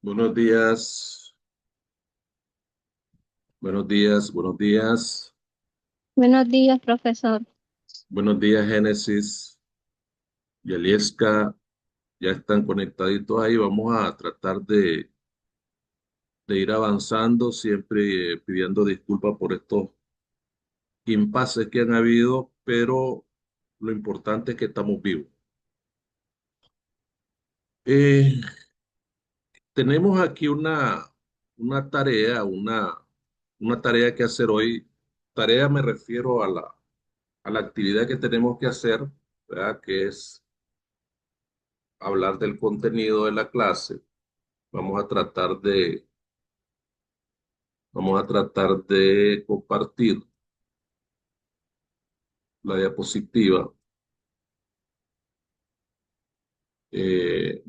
Buenos días, buenos días, buenos días, Buenos días, profesor. buenos días, Génesis y Elieska. Ya están conectaditos ahí. Vamos a tratar de ir avanzando, siempre pidiendo disculpas por estos impases que han habido, pero lo importante es que estamos vivos. Eh, Tenemos aquí una tarea, una tarea que hacer hoy. Tarea me refiero a la actividad que tenemos que hacer, ¿verdad? Que es hablar del contenido de la clase. Vamos a tratar de, vamos a tratar de compartir la diapositiva. Eh,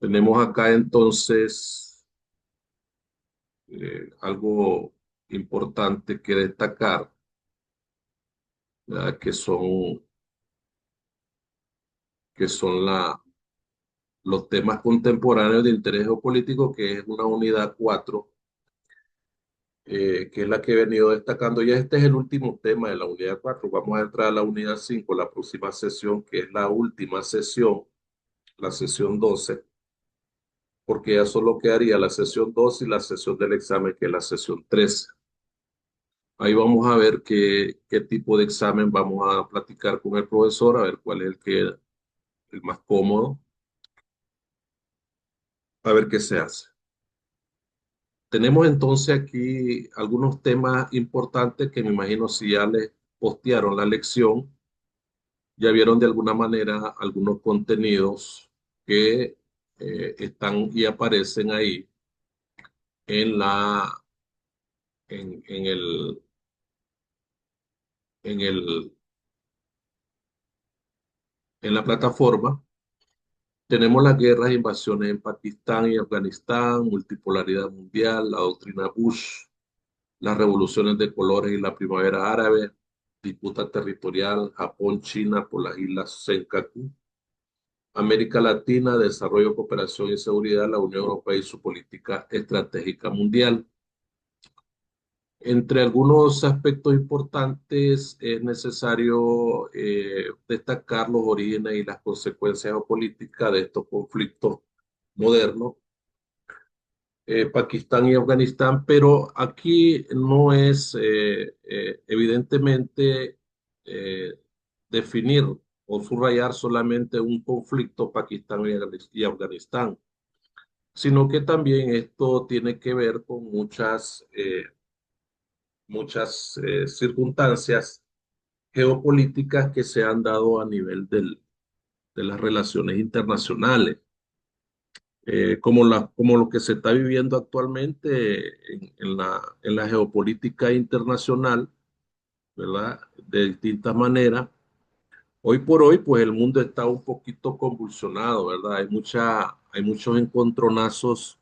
Tenemos acá entonces algo importante que destacar, ¿verdad? Que son los temas contemporáneos de interés geopolítico, que es una unidad 4, que es la que he venido destacando. Ya este es el último tema de la unidad 4. Vamos a entrar a la unidad 5, la próxima sesión, que es la última sesión, la sesión 12, porque ya solo quedaría la sesión 12 y la sesión del examen, que es la sesión 13. Ahí vamos a ver qué tipo de examen vamos a platicar con el profesor, a ver cuál es el más cómodo, a ver qué se hace. Tenemos entonces aquí algunos temas importantes que me imagino si ya les postearon la lección, ya vieron de alguna manera algunos contenidos que están y aparecen ahí en en el, en el, en la plataforma. Tenemos las guerras e invasiones en Pakistán y Afganistán, multipolaridad mundial, la doctrina Bush, las revoluciones de colores y la primavera árabe, disputa territorial, Japón, China por las islas Senkaku, América Latina, desarrollo, cooperación y seguridad, la Unión Europea y su política estratégica mundial. Entre algunos aspectos importantes es necesario destacar los orígenes y las consecuencias geopolíticas de estos conflictos modernos, Pakistán y Afganistán, pero aquí no es evidentemente eh, definir o subrayar solamente un conflicto Pakistán y Afganistán, sino que también esto tiene que ver con muchas circunstancias geopolíticas que se han dado a nivel de las relaciones internacionales, como lo que se está viviendo actualmente en la geopolítica internacional, ¿verdad? De distintas maneras. Hoy por hoy, pues el mundo está un poquito convulsionado, ¿verdad? Hay muchos encontronazos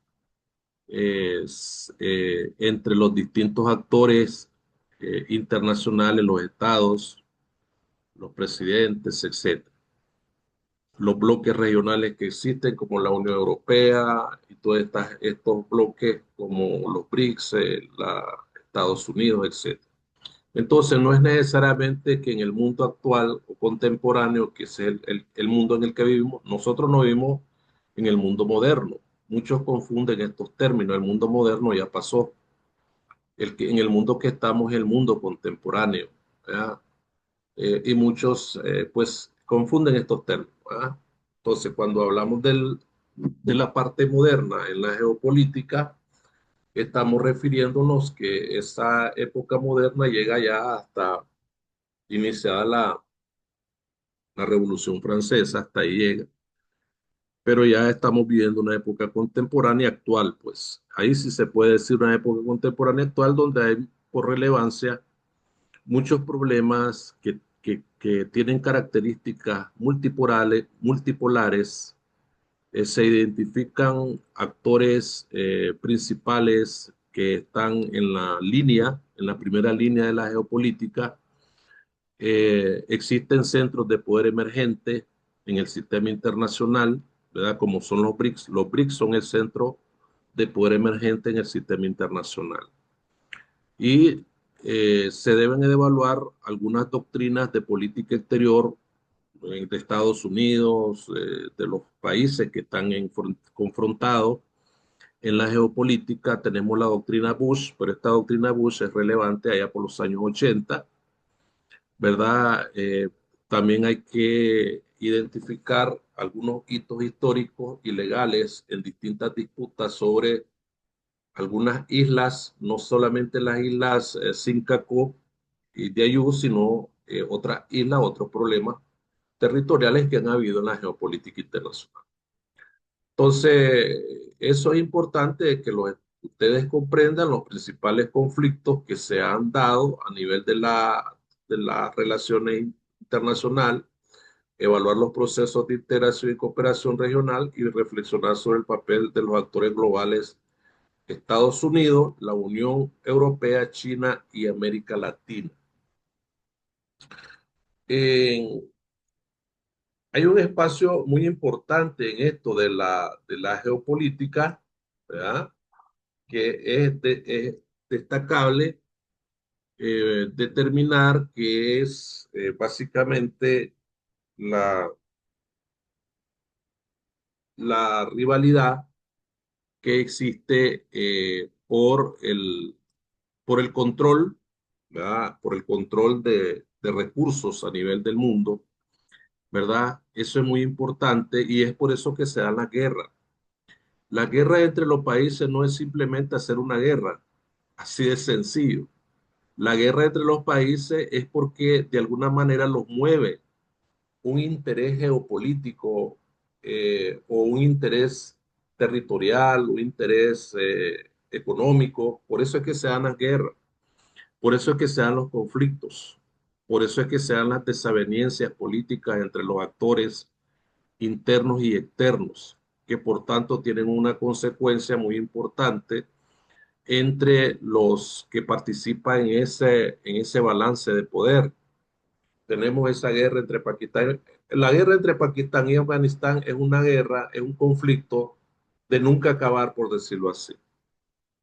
entre los distintos actores internacionales, los estados, los presidentes, etcétera. Los bloques regionales que existen, como la Unión Europea y todos estos bloques como los BRICS, Estados Unidos, etcétera. Entonces, no es necesariamente que en el mundo actual o contemporáneo, que es el mundo en el que vivimos, nosotros no vivimos en el mundo moderno. Muchos confunden estos términos. El mundo moderno ya pasó. En el mundo que estamos es el mundo contemporáneo, ¿verdad? Y muchos pues confunden estos términos, ¿verdad? Entonces, cuando hablamos de la parte moderna en la geopolítica, estamos refiriéndonos que esa época moderna llega ya hasta iniciada la Revolución Francesa, hasta ahí llega, pero ya estamos viviendo una época contemporánea actual, pues ahí sí se puede decir una época contemporánea actual donde hay por relevancia muchos problemas que tienen características multipolares. Se identifican actores principales que están en la línea, en la primera línea de la geopolítica. Existen centros de poder emergente en el sistema internacional, ¿verdad? Como son los BRICS. Los BRICS son el centro de poder emergente en el sistema internacional. Y se deben de evaluar algunas doctrinas de política exterior de Estados Unidos, de los países que están confrontados en la geopolítica. Tenemos la doctrina Bush, pero esta doctrina Bush es relevante allá por los años 80, ¿verdad? También hay que identificar algunos hitos históricos y legales en distintas disputas sobre algunas islas, no solamente las islas Sincaco y Diayú, sino otras islas, otros problemas territoriales que han habido en la geopolítica internacional. Entonces, eso es importante de que ustedes comprendan los principales conflictos que se han dado a nivel de las relaciones internacionales, evaluar los procesos de integración y cooperación regional y reflexionar sobre el papel de los actores globales: Estados Unidos, la Unión Europea, China y América Latina. En- Hay un espacio muy importante en esto de la geopolítica, ¿verdad? Que es destacable determinar que es básicamente la, la rivalidad que existe por el control, ¿verdad? Por el control de recursos a nivel del mundo, ¿verdad? Eso es muy importante y es por eso que se da la guerra. La guerra entre los países no es simplemente hacer una guerra, así de sencillo. La guerra entre los países es porque de alguna manera los mueve un interés geopolítico o un interés territorial, un interés económico. Por eso es que se dan las guerras, por eso es que se dan los conflictos, por eso es que se dan las desavenencias políticas entre los actores internos y externos, que por tanto tienen una consecuencia muy importante entre los que participan en ese balance de poder. Tenemos esa guerra entre Pakistán. La guerra entre Pakistán y Afganistán es una guerra, es un conflicto de nunca acabar, por decirlo así.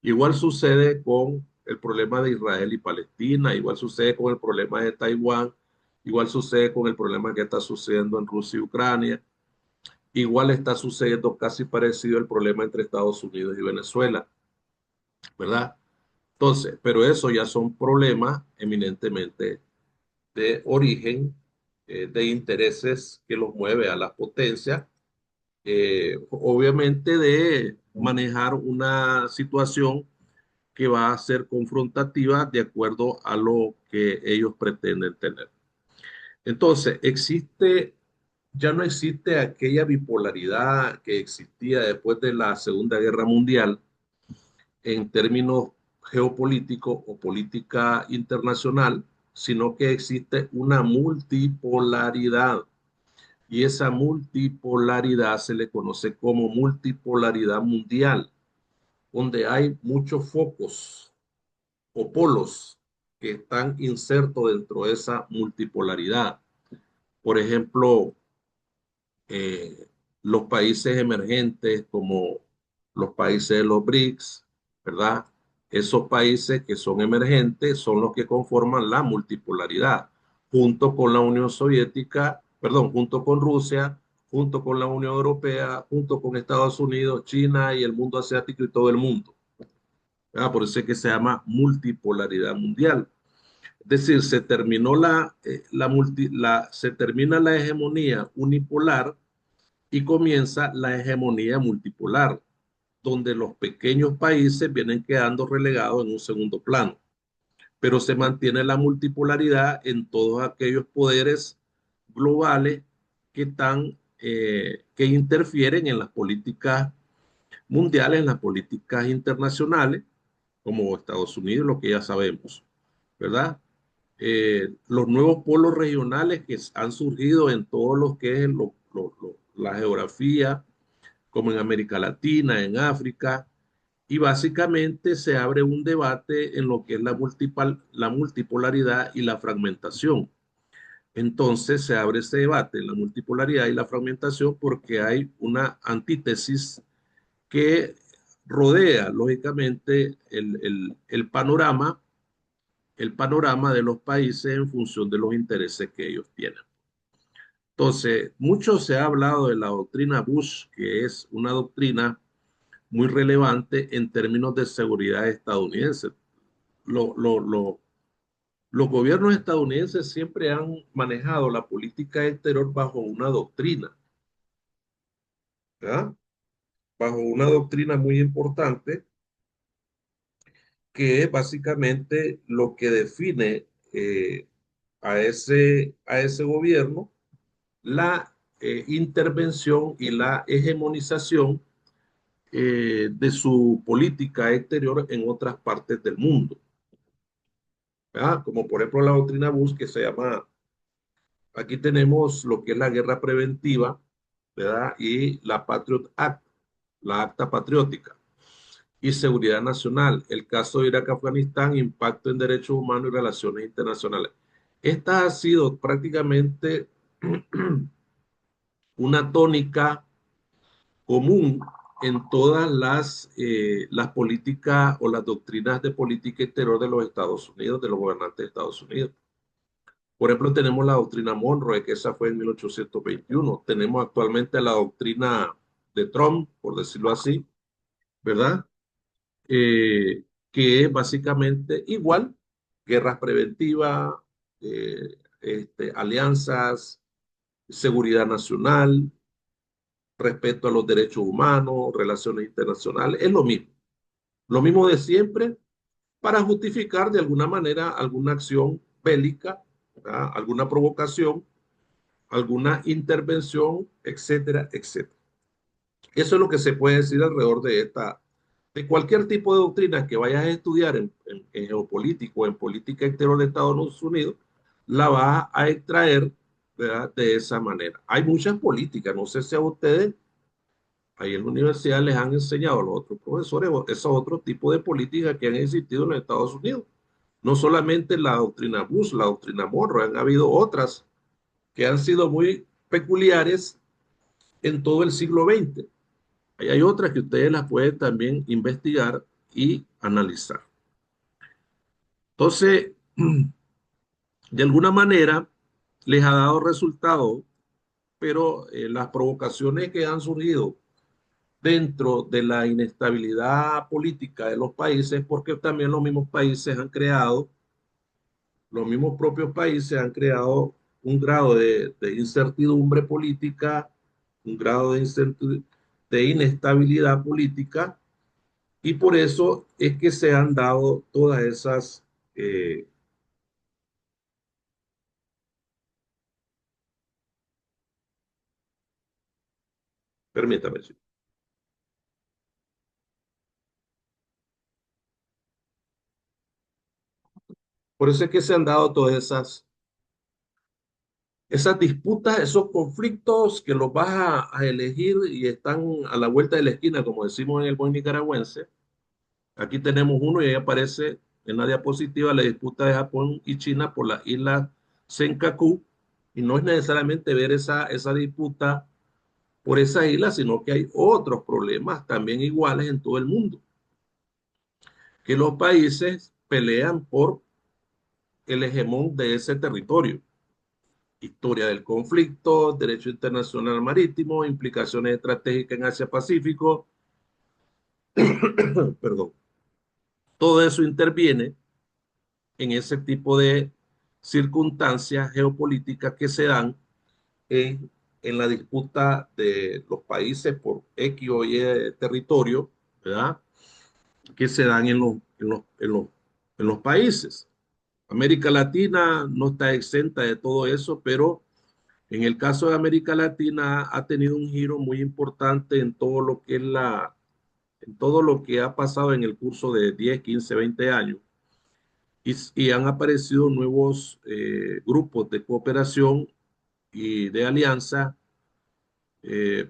Igual sucede con el problema de Israel y Palestina, igual sucede con el problema de Taiwán, igual sucede con el problema que está sucediendo en Rusia y Ucrania, igual está sucediendo casi parecido el problema entre Estados Unidos y Venezuela, ¿verdad? Entonces, pero eso ya son problemas eminentemente de origen, de intereses que los mueve a las potencias, obviamente de manejar una situación que va a ser confrontativa de acuerdo a lo que ellos pretenden tener. Entonces, ya no existe aquella bipolaridad que existía después de la Segunda Guerra Mundial en términos geopolíticos o política internacional, sino que existe una multipolaridad. Y esa multipolaridad se le conoce como multipolaridad mundial, donde hay muchos focos o polos que están insertos dentro de esa multipolaridad. Por ejemplo, eh, los países emergentes como los países de los BRICS, ¿verdad? Esos países que son emergentes son los que conforman la multipolaridad, junto con la Unión Soviética, perdón, junto con Rusia, junto con la Unión Europea, junto con Estados Unidos, China y el mundo asiático y todo el mundo, ¿verdad? Por eso es que se llama multipolaridad mundial. Es decir, se termina la hegemonía unipolar y comienza la hegemonía multipolar, donde los pequeños países vienen quedando relegados en un segundo plano, pero se mantiene la multipolaridad en todos aquellos poderes globales que interfieren en las políticas mundiales, en las políticas internacionales, como Estados Unidos, lo que ya sabemos, ¿verdad? Los nuevos polos regionales que han surgido en todo lo que es la geografía, como en América Latina, en África, y básicamente se abre un debate en lo que es la multipolaridad y la fragmentación. entonces se abre ese debate en la multipolaridad y la fragmentación porque hay una antítesis que rodea, lógicamente, el panorama de los países en función de los intereses que ellos tienen. Entonces, mucho se ha hablado de la doctrina Bush, que es una doctrina muy relevante en términos de seguridad estadounidense. Lo- lo- lo- los gobiernos estadounidenses siempre han manejado la política exterior bajo una doctrina, ¿verdad? Bajo una doctrina muy importante que es básicamente lo que define a ese gobierno la intervención y la hegemonización de su política exterior en otras partes del mundo, ¿verdad? Como por ejemplo la doctrina Bush que se llama, aquí tenemos lo que es la guerra preventiva, ¿verdad? Y la Patriot Act, la acta patriótica y seguridad nacional, el caso de Irak, Afganistán, impacto en derechos humanos y relaciones internacionales. Esta ha sido prácticamente una tónica común en todas las políticas o las doctrinas de política exterior de los Estados Unidos, de los gobernantes de Estados Unidos. Por ejemplo, tenemos la doctrina Monroe, que esa fue en 1821. Tenemos actualmente la doctrina de Trump, por decirlo así, ¿verdad? Que es básicamente igual, guerras preventivas, alianzas, seguridad nacional, respeto a los derechos humanos, relaciones internacionales, es lo mismo de siempre para justificar de alguna manera alguna acción bélica, ¿verdad? Alguna provocación, alguna intervención, etcétera, etcétera. Eso es lo que se puede decir alrededor de cualquier tipo de doctrina que vayas a estudiar en geopolítico o en política exterior de Estados Unidos, la vas a extraer, ¿verdad? De esa manera. Hay muchas políticas, no sé si a ustedes ahí en la universidad les han enseñado a los otros profesores esos otros tipos de políticas que han existido en los Estados Unidos. No solamente la doctrina Bush, la doctrina Monroe, han habido otras que han sido muy peculiares en todo el siglo XX. Ahí hay otras que ustedes las pueden también investigar y analizar. Entonces, de alguna manera les ha dado resultado, pero las provocaciones que han surgido dentro de la inestabilidad política de los países, porque también los mismos países han creado, los mismos propios países han creado un grado de incertidumbre política, un grado de inestabilidad política, y por eso es que se han dado todas esas, eh, permítame, sí. Por eso es que se han dado todas esas disputas, esos conflictos que los vas a elegir y están a la vuelta de la esquina, como decimos en el buen nicaragüense. Aquí tenemos uno y ahí aparece en la diapositiva la disputa de Japón y China por la isla Senkaku. Y no es necesariamente ver esa disputa por esa isla, sino que hay otros problemas también iguales en todo el mundo, que los países pelean por el hegemón de ese territorio. Historia del conflicto, derecho internacional marítimo, implicaciones estratégicas en Asia-Pacífico, perdón. Todo eso interviene en ese tipo de circunstancias geopolíticas que se dan en la disputa de los países por X o Y territorio, ¿verdad? Que se dan en los países. América Latina no está exenta de todo eso, pero en el caso de América Latina ha tenido un giro muy importante en todo lo que es en todo lo que ha pasado en el curso de 10, 15, 20 años. Y han aparecido nuevos grupos de cooperación y de alianza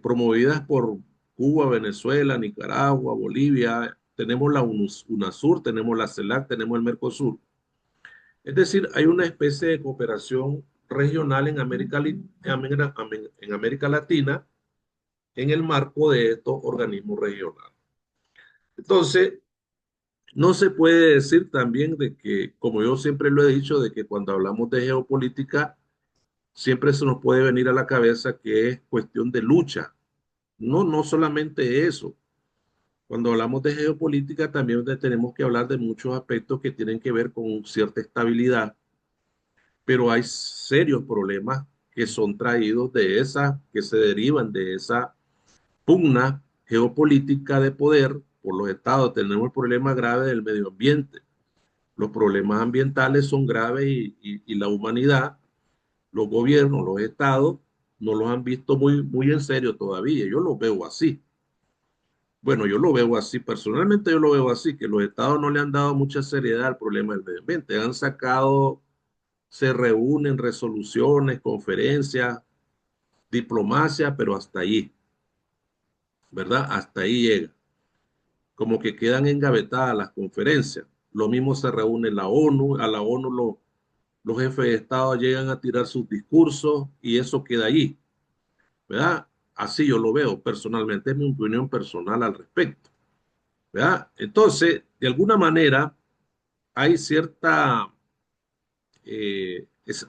promovidas por Cuba, Venezuela, Nicaragua, Bolivia. Tenemos la UNASUR, tenemos la CELAC, tenemos el Mercosur. Es decir, hay una especie de cooperación regional en en América Latina en el marco de estos organismos regionales. Entonces, no se puede decir también de que, como yo siempre lo he dicho, de que cuando hablamos de geopolítica, siempre se nos puede venir a la cabeza que es cuestión de lucha. No, no solamente eso. Cuando hablamos de geopolítica, también tenemos que hablar de muchos aspectos que tienen que ver con cierta estabilidad, pero hay serios problemas que son traídos de esa, que se derivan de esa pugna geopolítica de poder por los estados. Tenemos el problema grave del medio ambiente. Los problemas ambientales son graves y la humanidad, los gobiernos, los estados, no los han visto muy en serio todavía. Yo lo veo así. Bueno, yo lo veo así, personalmente yo lo veo así, que los estados no le han dado mucha seriedad al problema del medio ambiente. Han sacado, se reúnen resoluciones, conferencias, diplomacia, pero hasta allí, ¿verdad? Hasta ahí llega. Como que quedan engavetadas las conferencias. Lo mismo se reúne la ONU, a la ONU los jefes de Estado llegan a tirar sus discursos y eso queda allí, ¿verdad? Así yo lo veo personalmente, es mi opinión personal al respecto, ¿verdad? Entonces, de alguna manera, hay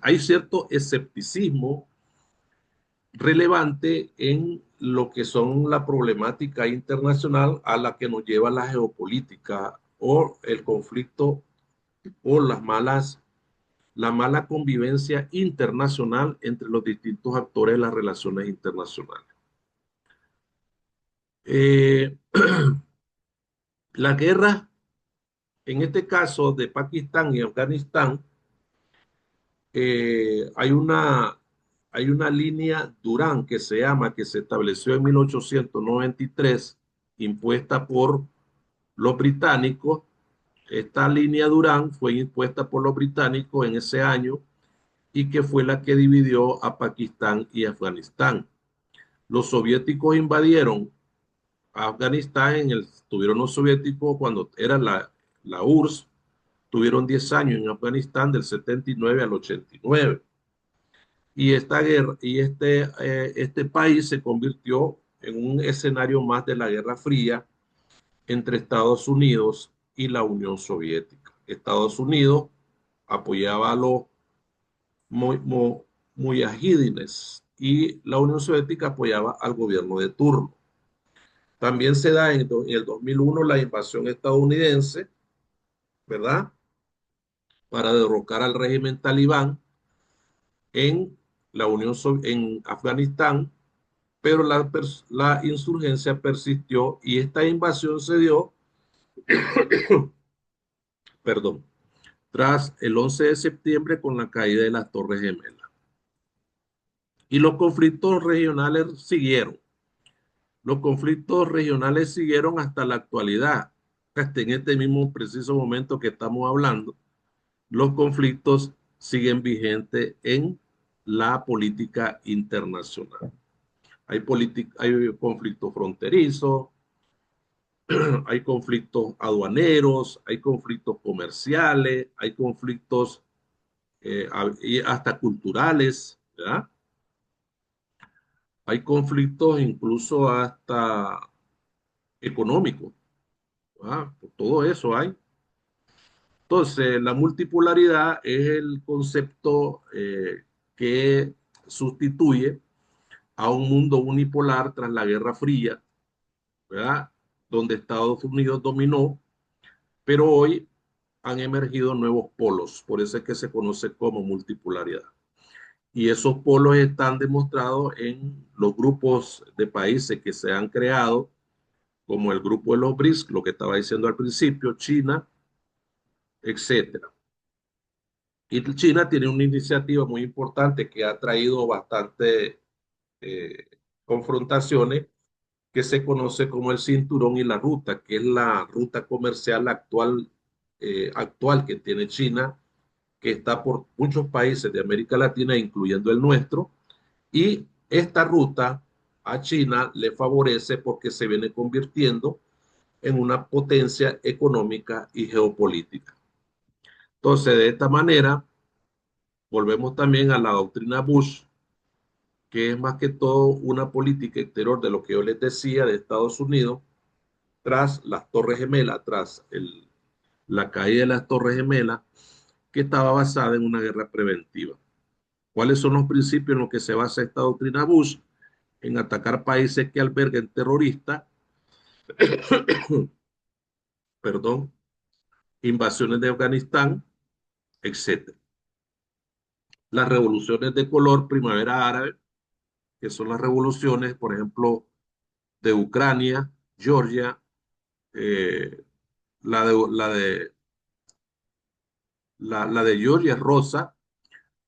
hay cierto escepticismo relevante en lo que son la problemática internacional a la que nos lleva la geopolítica o el conflicto o la mala convivencia internacional entre los distintos actores de las relaciones internacionales. Eh, la guerra, en este caso de Pakistán y Afganistán, hay una línea Durán que se llama, que se estableció en 1893, impuesta por los británicos. Esta línea Durán fue impuesta por los británicos en ese año y que fue la que dividió a Pakistán y Afganistán. Los soviéticos invadieron Afganistán, tuvieron los soviéticos cuando era la URSS, tuvieron 10 años en Afganistán del 79 al 89. Y esta guerra y este país se convirtió en un escenario más de la Guerra Fría entre Estados Unidos y la Unión Soviética. Estados Unidos apoyaba a los muyahidines y la Unión Soviética apoyaba al gobierno de turno. También se da en el 2001 la invasión estadounidense, ¿verdad? Para derrocar al régimen talibán en en Afganistán, pero la insurgencia persistió y esta invasión se dio, perdón, tras el 11 de septiembre con la caída de las Torres Gemelas. Y los conflictos regionales siguieron. Los conflictos regionales siguieron hasta la actualidad. Hasta en este mismo preciso momento que estamos hablando, los conflictos siguen vigentes en la política internacional. Hay conflictos fronterizos, hay conflictos aduaneros, hay conflictos comerciales, hay conflictos y hasta culturales, ¿verdad? Hay conflictos incluso hasta económicos, ¿verdad? Por todo eso hay. Entonces, la multipolaridad es el concepto que sustituye a un mundo unipolar tras la Guerra Fría, ¿verdad? Donde Estados Unidos dominó, pero hoy han emergido nuevos polos, por eso es que se conoce como multipolaridad. Y esos polos están demostrados en los grupos de países que se han creado, como el grupo de los BRICS, lo que estaba diciendo al principio, China, etcétera. Y China tiene una iniciativa muy importante que ha traído bastante eh, confrontaciones, que se conoce como el cinturón y la ruta, que es la ruta comercial actual que tiene China, que está por muchos países de América Latina, incluyendo el nuestro, y esta ruta a China le favorece porque se viene convirtiendo en una potencia económica y geopolítica. Entonces, de esta manera, Volvemos también a la doctrina Bush, que es más que todo una política exterior de lo que yo les decía de Estados Unidos, tras las Torres Gemelas, la caída de las Torres Gemelas, que estaba basada en una guerra preventiva. ¿Cuáles son los principios en los que se basa esta doctrina Bush? En atacar países que alberguen terroristas, perdón, invasiones de Afganistán, etcétera. Las revoluciones de color, primavera árabe, que son las revoluciones, por ejemplo, de Ucrania, Georgia, eh, la de Georgia es rosa,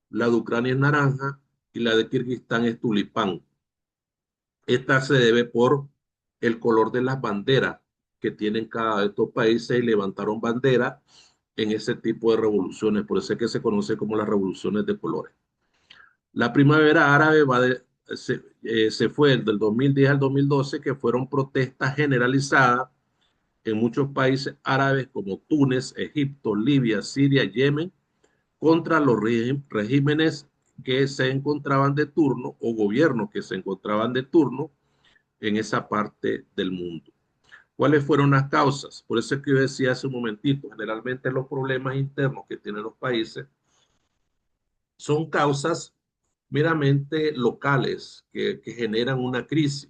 la de Ucrania es naranja y la de Kirguistán es tulipán. Esta se debe por el color de las banderas que tienen cada de estos países y levantaron bandera en ese tipo de revoluciones. Por eso es que se conoce como las revoluciones de colores. La primavera árabe se fue del 2010 al 2012, que fueron protestas generalizadas en muchos países árabes como Túnez, Egipto, Libia, Siria, Yemen, contra los regímenes que se encontraban de turno o gobiernos que se encontraban de turno en esa parte del mundo. ¿Cuáles fueron las causas? Por eso es que yo decía hace un momentito, generalmente los problemas internos que tienen los países son causas meramente locales que generan una crisis.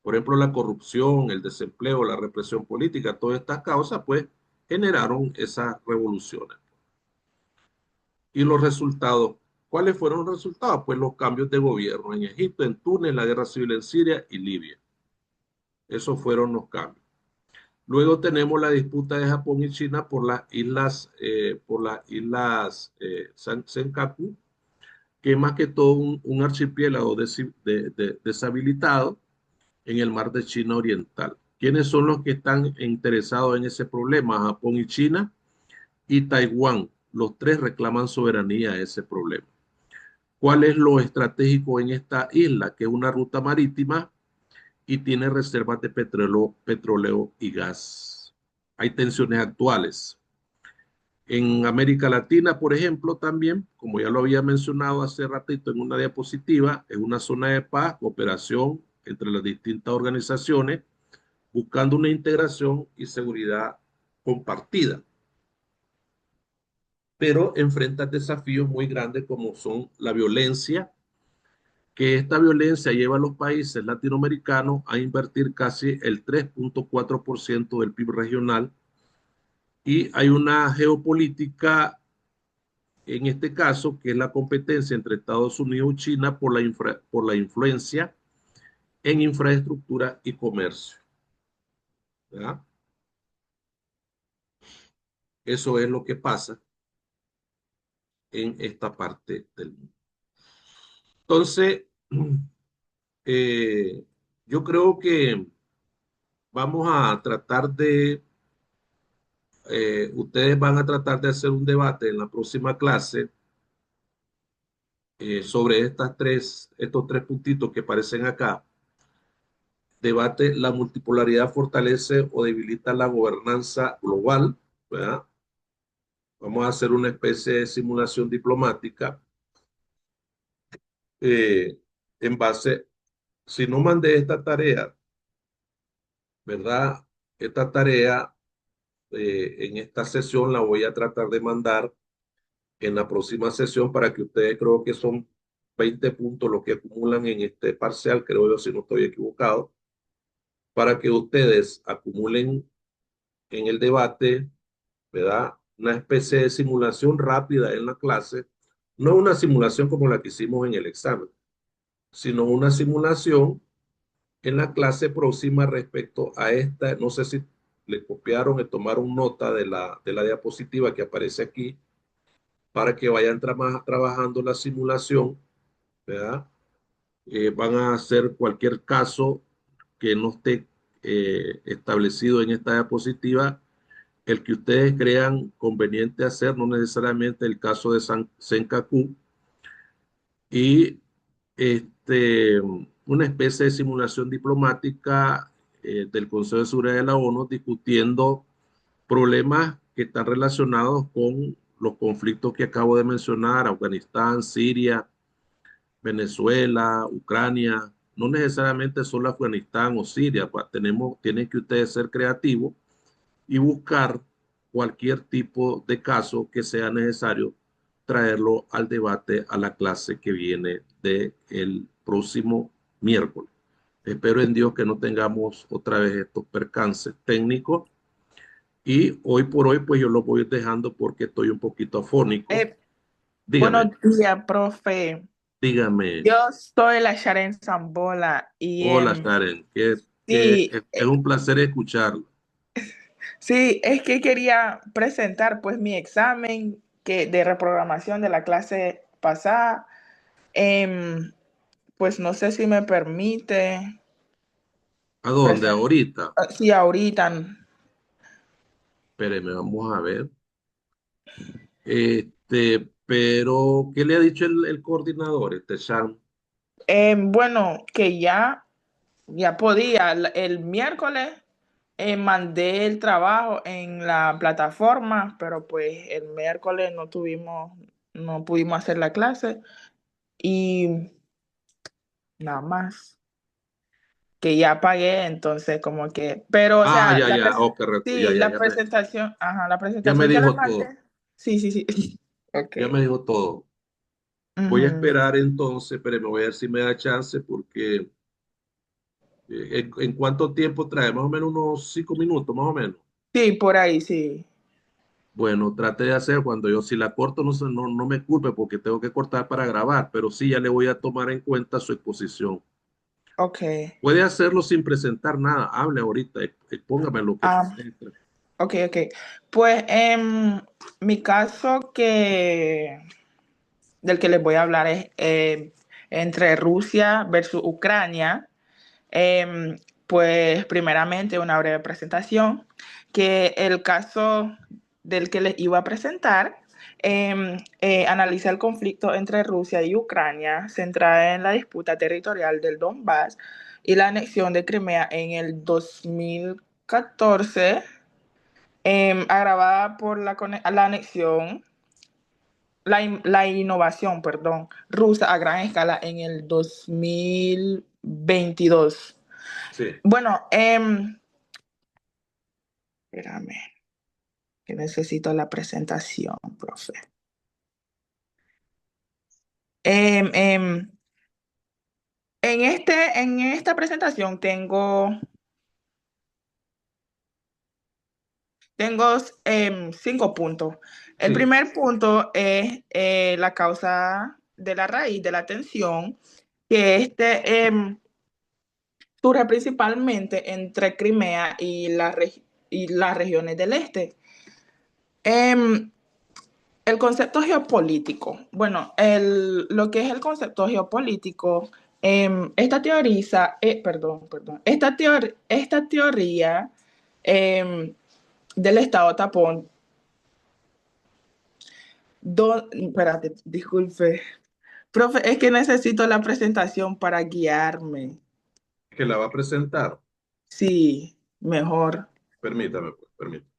Por ejemplo, la corrupción, el desempleo, la represión política, todas estas causas pues generaron esas revoluciones. Y los resultados, ¿cuáles fueron los resultados? Pues los cambios de gobierno en Egipto, en Túnez, la guerra civil en Siria y Libia. Esos fueron los cambios. Luego tenemos la disputa de Japón y China por las islas Senkaku, que es más que todo un archipiélago deshabilitado en el mar de China Oriental. ¿Quiénes son los que están interesados en ese problema? Japón y China y Taiwán. Los tres reclaman soberanía a ese problema. ¿Cuál es lo estratégico en esta isla? Que es una ruta marítima y tiene reservas de petróleo y gas. Hay tensiones actuales. En América Latina, por ejemplo, también, como ya lo había mencionado hace ratito en una diapositiva, es una zona de paz, cooperación entre las distintas organizaciones, buscando una integración y seguridad compartida, pero enfrenta desafíos muy grandes como son la violencia, que esta violencia lleva a los países latinoamericanos a invertir casi el 3,4% del PIB regional, y hay una geopolítica en este caso que es la competencia entre Estados Unidos y China por la influencia en infraestructura y comercio, ¿verdad? Eso es lo que pasa en esta parte del mundo. Entonces, eh, yo creo que vamos a tratar ustedes van a tratar de hacer un debate en la próxima clase sobre estos tres puntitos que aparecen acá. Debate: la multipolaridad fortalece o debilita la gobernanza global, ¿verdad? Vamos a hacer una especie de simulación diplomática eh, en base, si no mandé esta tarea, ¿verdad? Esta tarea en esta sesión la voy a tratar de mandar en la próxima sesión para que ustedes, creo que son 20 puntos los que acumulan en este parcial, creo yo, si no estoy equivocado, para que ustedes acumulen en el debate, ¿verdad? Una especie de simulación rápida en la clase, no una simulación como la que hicimos en el examen, sino una simulación en la clase próxima respecto a esta. No sé si le copiaron y tomaron nota de la diapositiva que aparece aquí para que vayan trabajando la simulación, ¿verdad? Van a hacer cualquier caso que no esté establecido en esta diapositiva, el que ustedes crean conveniente hacer, no necesariamente el caso de Senkaku, y una especie de simulación diplomática del Consejo de Seguridad de la ONU discutiendo problemas que están relacionados con los conflictos que acabo de mencionar, Afganistán, Siria, Venezuela, Ucrania, no necesariamente solo Afganistán o Siria, pues tienen que ustedes ser creativos y buscar cualquier tipo de caso que sea necesario traerlo al debate a la clase que viene del próximo miércoles. Espero en Dios que no tengamos otra vez estos percances técnicos y hoy por hoy pues yo lo voy dejando porque estoy un poquito afónico. Eh, Dígame, buenos días, profe. dígame. Yo soy la Sharon Zambola y Hola Karen, que sí, es un placer escucharlo. sí, es que quería presentar pues mi examen de reprogramación de la clase pasada. Em, pues no sé si me permite ¿A dónde? presentar. Ahorita. Sí, ahorita. Espéreme, vamos a ver. Pero, ¿qué le ha dicho el coordinador, Sean? Bueno, que ya podía. El miércoles mandé el trabajo en la plataforma, pero pues el miércoles no pudimos hacer la clase y nada más. Que ya pagué, entonces como que, pero o Ah, sea, ya, ya, oh, correcto, sí, la me, presentación, ajá, la ya me presentación que le dijo todo, mandé, sí, sí, sí, ok. ya me dijo todo. Voy a Ujú. esperar entonces, pero me voy a ver si me da chance porque ¿en cuánto tiempo trae? Más o menos unos 5 minutos, más o menos. Sí, por ahí, sí, Bueno, trate de hacer cuando yo, si la corto, no me culpe porque tengo que cortar para grabar, pero sí ya le voy a tomar en cuenta su exposición. ok. Puede hacerlo sin presentar nada, hable ahorita, expóngame lo que Ah, presenta. ok, ok. Pues mi caso del que les voy a hablar es entre Rusia versus Ucrania. Em, pues primeramente una breve presentación, que el caso del que les iba a presentar analiza el conflicto entre Rusia y Ucrania, centrada en la disputa territorial del Donbass y la anexión de Crimea en el 2014, agravada por la anexión, la innovación, perdón, rusa a gran escala en el 2022. Sí, Bueno, espérame, que necesito la presentación, profe. Em, em, en esta presentación tengo 5 puntos. El sí, primer punto es la causa de la raíz de la tensión, que surge principalmente entre Crimea y las regiones del este. Em, El concepto geopolítico. Bueno, lo que es el concepto geopolítico, esta teoría del Estado tapón, espérate, disculpe. Profe, es que necesito la presentación para guiarme. que la va a presentar. Sí, mejor, Permítame, pues, permítame.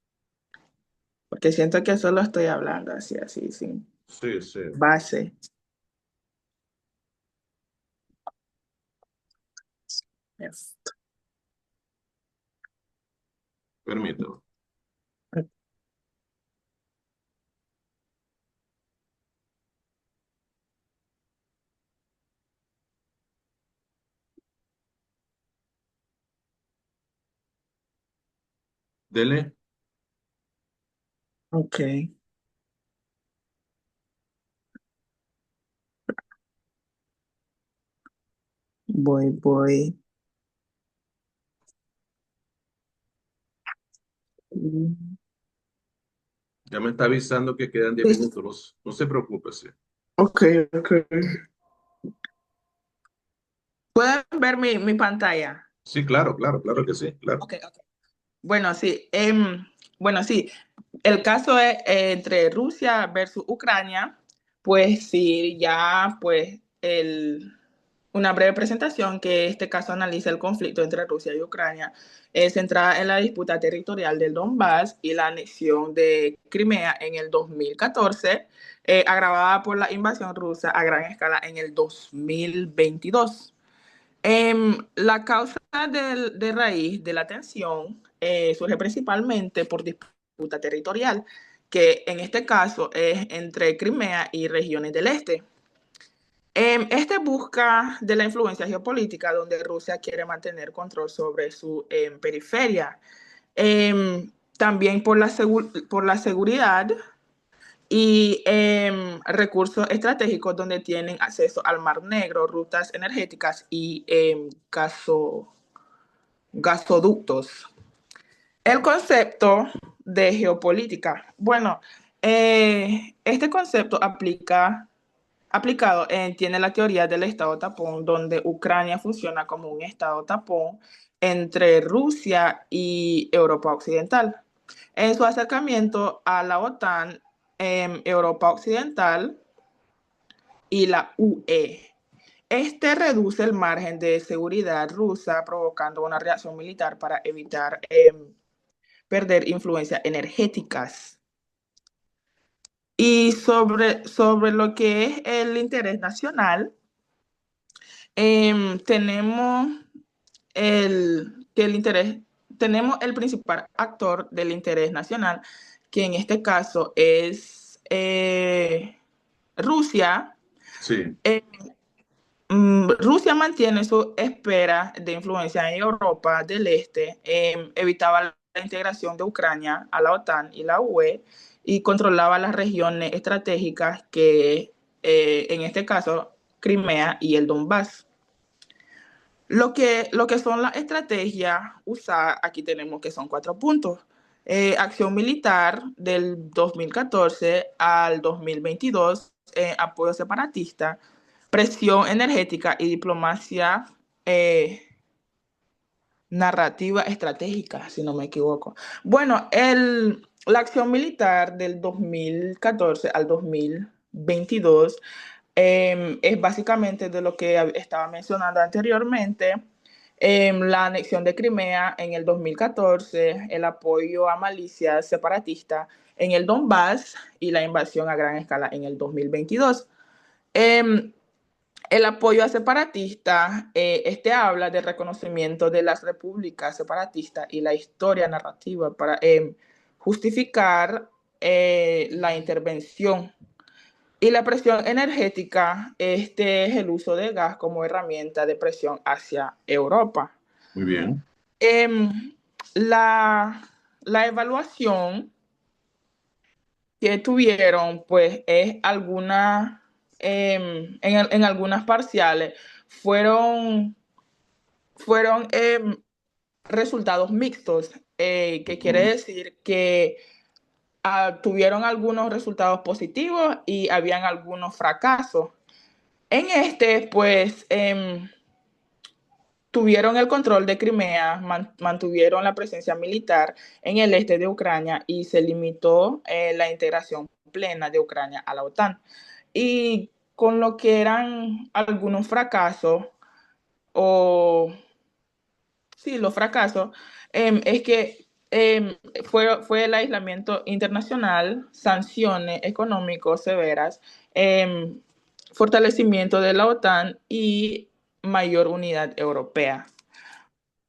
porque siento que solo estoy hablando así, así, sin Sí, sí, base. Esto. permítame. Dele. Ok, voy. Ya me está avisando que quedan 10 Sí, minutos. No se preocupe, sí. ok, ok. ¿Pueden ver mi pantalla? Sí, claro, claro, claro que sí, claro. Ok, ok. Bueno, sí. Bueno, sí. El caso es entre Rusia versus Ucrania. Pues sí, ya pues una breve presentación que en este caso analiza el conflicto entre Rusia y Ucrania, centrada en la disputa territorial del Donbass y la anexión de Crimea en el 2014, agravada por la invasión rusa a gran escala en el 2022. La causa de raíz de la tensión surge principalmente por disputa territorial, que en este caso es entre Crimea y regiones del este. Este busca de la influencia geopolítica donde Rusia quiere mantener control sobre su periferia. También por la seguridad y recursos estratégicos donde tienen acceso al Mar Negro, rutas energéticas y gasoductos. El concepto de geopolítica. Bueno, este concepto tiene la teoría del estado tapón, donde Ucrania funciona como un estado tapón entre Rusia y Europa Occidental. En su acercamiento a la OTAN, Europa Occidental y la UE. Este reduce el margen de seguridad rusa, provocando una reacción militar para evitar perder influencias energéticas. Y sobre lo que es el interés nacional, tenemos tenemos el principal actor del interés nacional, que en este caso es Rusia. Sí, Rusia mantiene su esfera de influencia en Europa del Este, evitaba la integración de Ucrania a la OTAN y la UE y controlaba las regiones estratégicas que, en este caso, Crimea y el Donbass. Lo que son las estrategias usadas, aquí tenemos que son 4 puntos. Acción militar del 2014 al 2022, apoyo separatista, presión energética y diplomacia narrativa estratégica, si no me equivoco. Bueno, la acción militar del 2014 al 2022 es básicamente de lo que estaba mencionando anteriormente. La anexión de Crimea en el 2014, el apoyo a milicias separatistas en el Donbass y la invasión a gran escala en el 2022. El apoyo a separatistas, habla del reconocimiento de las repúblicas separatistas y la historia narrativa para justificar la intervención. Y la presión energética, este es el uso de gas como herramienta de presión hacia Europa. muy bien. La evaluación que tuvieron, pues, es en algunas parciales fueron resultados mixtos, que quiere decir que tuvieron algunos resultados positivos y habían algunos fracasos. En pues, tuvieron el control de Crimea, mantuvieron la presencia militar en el este de Ucrania y se limitó la integración plena de Ucrania a la OTAN. Y con lo que eran algunos fracasos, los fracasos, es que fue el aislamiento internacional, sanciones económicas severas, fortalecimiento de la OTAN y mayor unidad europea.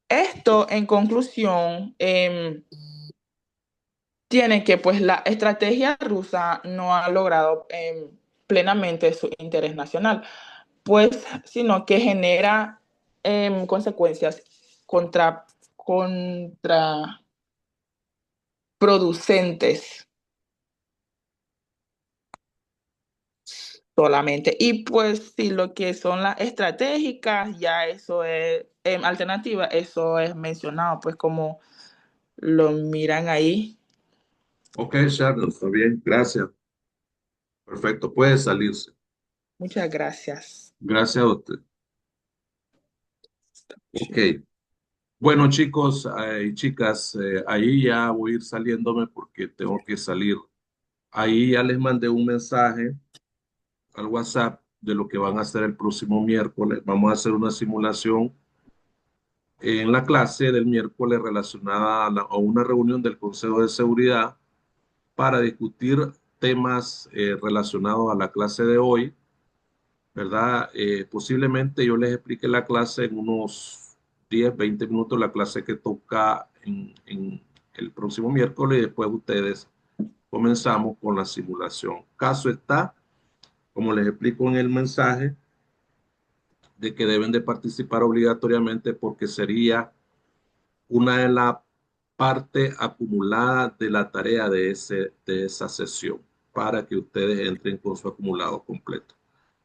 Esto, en conclusión, tiene que, pues, la estrategia rusa no ha logrado plenamente su interés nacional, pues, sino que genera consecuencias contraproducentes solamente. Y pues si lo que son las estratégicas, ya eso es alternativa, eso es mencionado, pues como lo miran ahí. Ok, Sharon, está bien, gracias. Perfecto, puede salirse. Muchas gracias. Gracias a usted. Ok. Bueno, chicos y chicas, ahí ya voy a ir saliéndome porque tengo que salir. Ahí ya les mandé un mensaje al WhatsApp de lo que van a hacer el próximo miércoles. Vamos a hacer una simulación en la clase del miércoles relacionada a una reunión del Consejo de Seguridad para discutir temas relacionados a la clase de hoy, ¿verdad? Posiblemente yo les explique la clase en unos 10, 20 minutos, la clase que toca en el próximo miércoles, y después ustedes comenzamos con la simulación. Caso está, como les explico en el mensaje, de que deben de participar obligatoriamente porque sería una de las partes acumuladas de la tarea de esa sesión para que ustedes entren con su acumulado completo.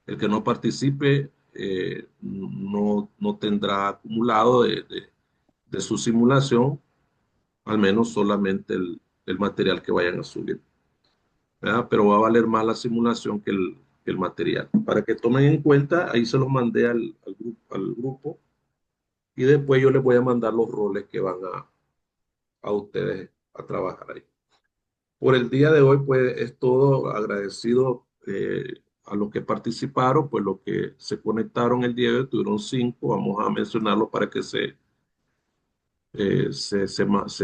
El que no participe no tendrá acumulado de su simulación, al menos solamente el material que vayan a subir, ¿verdad? Pero va a valer más la simulación que el material. Para que tomen en cuenta, ahí se los mandé al grupo y después yo les voy a mandar los roles que van a ustedes a trabajar ahí. Por el día de hoy, pues es todo. Agradecido a los que participaron, pues los que se conectaron el día de hoy, tuvieron 5, vamos a mencionarlos para que se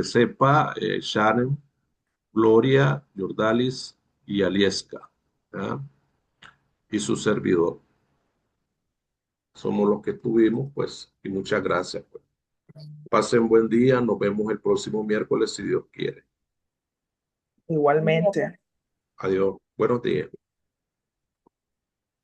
sepa, Shannon, Gloria, Jordalis y Alieska, ¿verdad? Y su servidor. Somos los que tuvimos, pues, y muchas gracias, pues. Pasen buen día, nos vemos el próximo miércoles si Dios quiere. Igualmente. Adiós, buenos días.